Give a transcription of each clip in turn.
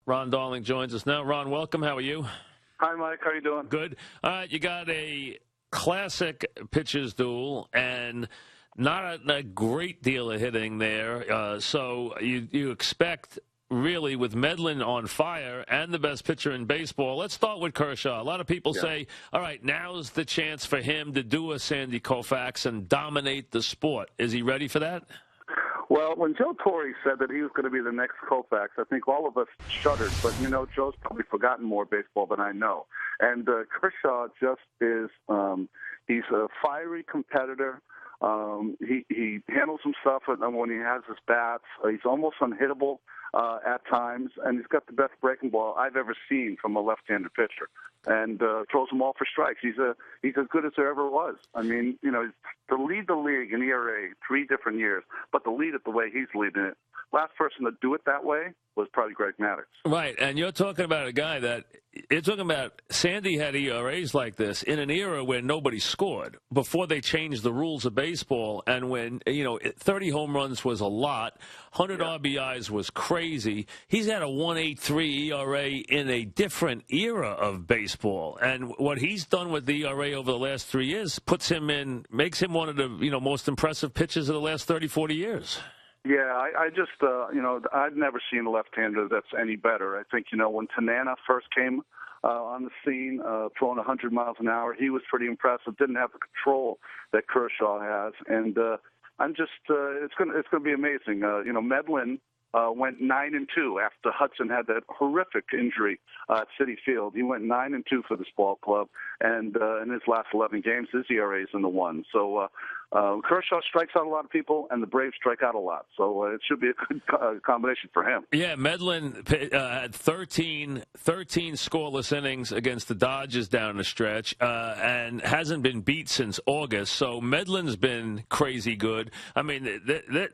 Ron Darling joins us now. Ron, welcome. How are you? Hi, Mike. How you doing? Good. You got a classic pitcher's duel and not a great deal of hitting there. So you expect, really, with Medlen on fire and the best pitcher in baseball. Let's start with Kershaw. A lot of people say, all right, now's the chance for him to do a Sandy Koufax and dominate the sport. Is he ready for that? Well, when Joe Torre said that he was going to be the next Koufax, I think all of us shuddered. But, Joe's probably forgotten more baseball than I know. And Kershaw just is he's a fiery competitor. He handles himself when he has his bats. He's almost unhittable at times, and he's got the best breaking ball I've ever seen from a left-handed pitcher, and throws them all for strikes. He's as good as there ever was. I mean, to lead the league in ERA 3 different years, but to lead it the way he's leading it, last person to do it that way was probably Greg Maddux. Right, and you're talking about a guy that you're talking about. Sandy had ERAs like this in an era where nobody scored before they changed the rules of baseball, and when 30 home runs was a lot, 100 RBIs was crazy. He's had a 1.83 ERA in a different era of baseball, and what he's done with the ERA over the last 3 years makes him one of the most impressive pitchers of the last 30, 40 years. Yeah, I just, I've never seen a left-hander that's any better. I think, when Tanana first came on the scene, throwing 100 miles an hour, he was pretty impressive. Didn't have the control that Kershaw has, and it's going to be amazing. Medlen went 9-2 after Hudson had that horrific injury at Citi Field. He went 9-2 for this ball club, and in his last 11 games, his ERA is in the 1. So Kershaw strikes out a lot of people, and the Braves strike out a lot. So it should be a good combination for him. Yeah, Medlen had 13 scoreless innings against the Dodgers down the stretch, and hasn't been beat since August. So Medlen's been crazy good. I mean,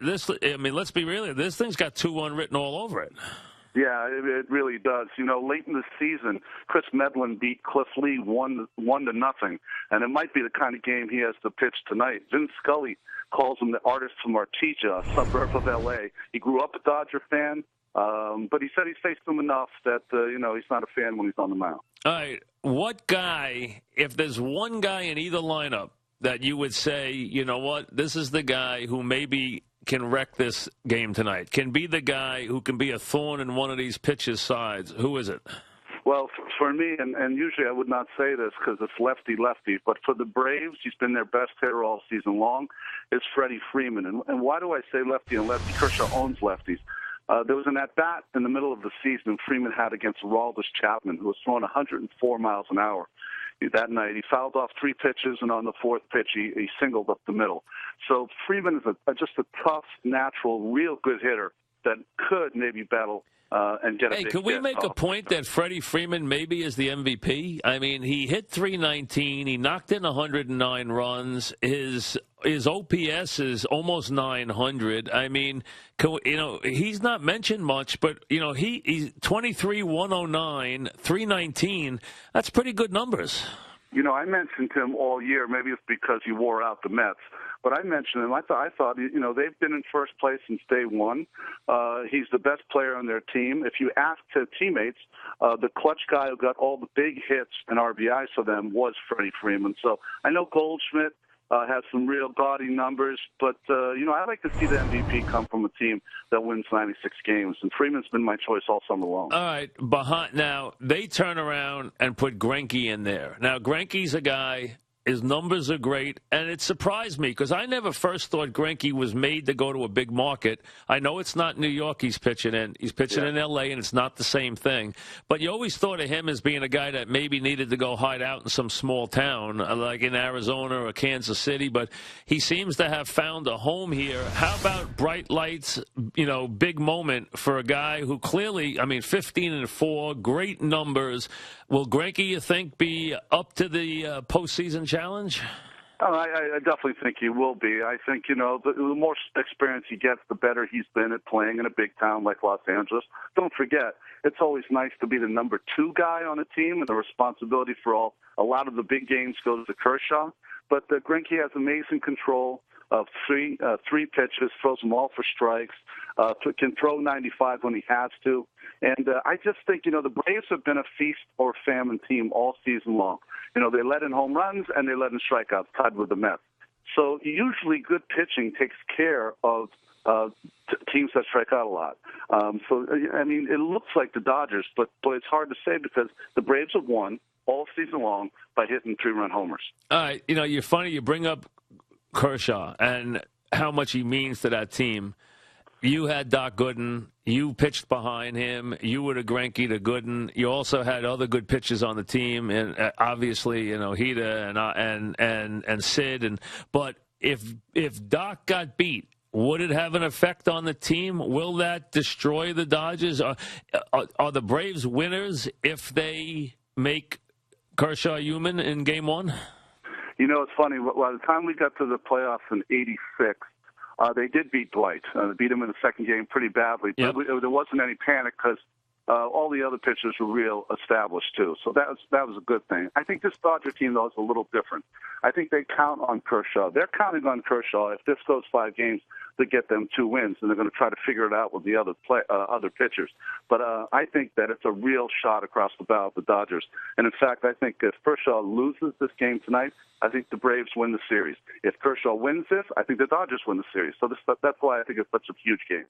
let's be real. This thing's got 2-1 written all over it. Yeah, it really does. Late in the season, Kris Medlen beat Cliff Lee 1-0, and it might be the kind of game he has to pitch tonight. Vin Scully calls him the artist from Artesia, a suburb of L.A. He grew up a Dodger fan, but he said he's faced him enough that he's not a fan when he's on the mound. All right, what guy? If there's one guy in either lineup that you would say, you know what, this is the guy who maybe can wreck this game tonight, can be the guy who can be a thorn in one of these pitchers' sides, who is it? Well, for me, and usually I would not say this because it's lefty-lefty, but for the Braves, he's been their best hitter all season long, is Freddie Freeman. And why do I say lefty and lefty? Kershaw owns lefties. There was an at-bat in the middle of the season Freeman had against Aroldis Chapman, who was throwing 104 miles an hour. That night, he fouled off 3 pitches, and on the 4th pitch, he singled up the middle. So Freeman is just a tough, natural, real good hitter that could maybe battle and get a big could we hit make a off. point that Freddie Freeman maybe is the MVP? I mean, he hit .319. He knocked in 109 runs. His OPS is almost 900. I mean, he's not mentioned much, but he's 23, 109, 319. That's pretty good numbers. I mentioned him all year. Maybe it's because he wore out the Mets. But I mentioned him. I thought, they've been in first place since day one. He's the best player on their team. If you ask their teammates, the clutch guy who got all the big hits and RBIs for them was Freddie Freeman. So I know Goldschmidt has some real gaudy numbers, but, I like to see the MVP come from a team that wins 96 games, and Freeman's been my choice all summer long. All right, now, they turn around and put Greinke in there. Now, Greinke's a guy, his numbers are great, and it surprised me because I never first thought Greinke was made to go to a big market. I know it's not New York he's pitching in. He's pitching in L.A., and it's not the same thing. But you always thought of him as being a guy that maybe needed to go hide out in some small town, like in Arizona or Kansas City. But he seems to have found a home here. How about bright lights, big moment for a guy who clearly, 15-4, great numbers. Will Greinke, you think, be up to the postseason challenge? Oh, I definitely think he will be. I think, the more experience he gets, the better he's been at playing in a big town like Los Angeles. Don't forget, it's always nice to be the number 2 guy on a team, and the responsibility for a lot of the big games goes to Kershaw. But Greinke has amazing control. of three pitches, throws them all for strikes, can throw 95 when he has to. And I just think, the Braves have been a feast or famine team all season long. They let in home runs and they let in strikeouts, tied with the Mets. So usually good pitching takes care of teams that strike out a lot. It looks like the Dodgers, but boy, it's hard to say because the Braves have won all season long by hitting 3-run homers. All right, you're funny. You bring up Kershaw and how much he means to that team. You had Doc Gooden. You pitched behind him. You were the Greinke to Gooden. You also had other good pitchers on the team, and obviously, Hida and Sid. But if Doc got beat, would it have an effect on the team? Will that destroy the Dodgers? Are the Braves winners if they make Kershaw human in Game 1? It's funny. By the time we got to the playoffs in '86, they did beat Dwight. They beat him in the second game pretty badly. But yep. There wasn't any panic because all the other pitchers were real established, too. So that was a good thing. I think this Dodger team, though, is a little different. I think they count on Kershaw. They're counting on Kershaw. If this goes 5 games, to get them 2 wins, and they're going to try to figure it out with the other pitchers. But I think that it's a real shot across the bow of the Dodgers. And, in fact, I think if Kershaw loses this game tonight, I think the Braves win the series. If Kershaw wins this, I think the Dodgers win the series. So that's why I think it's such a huge game.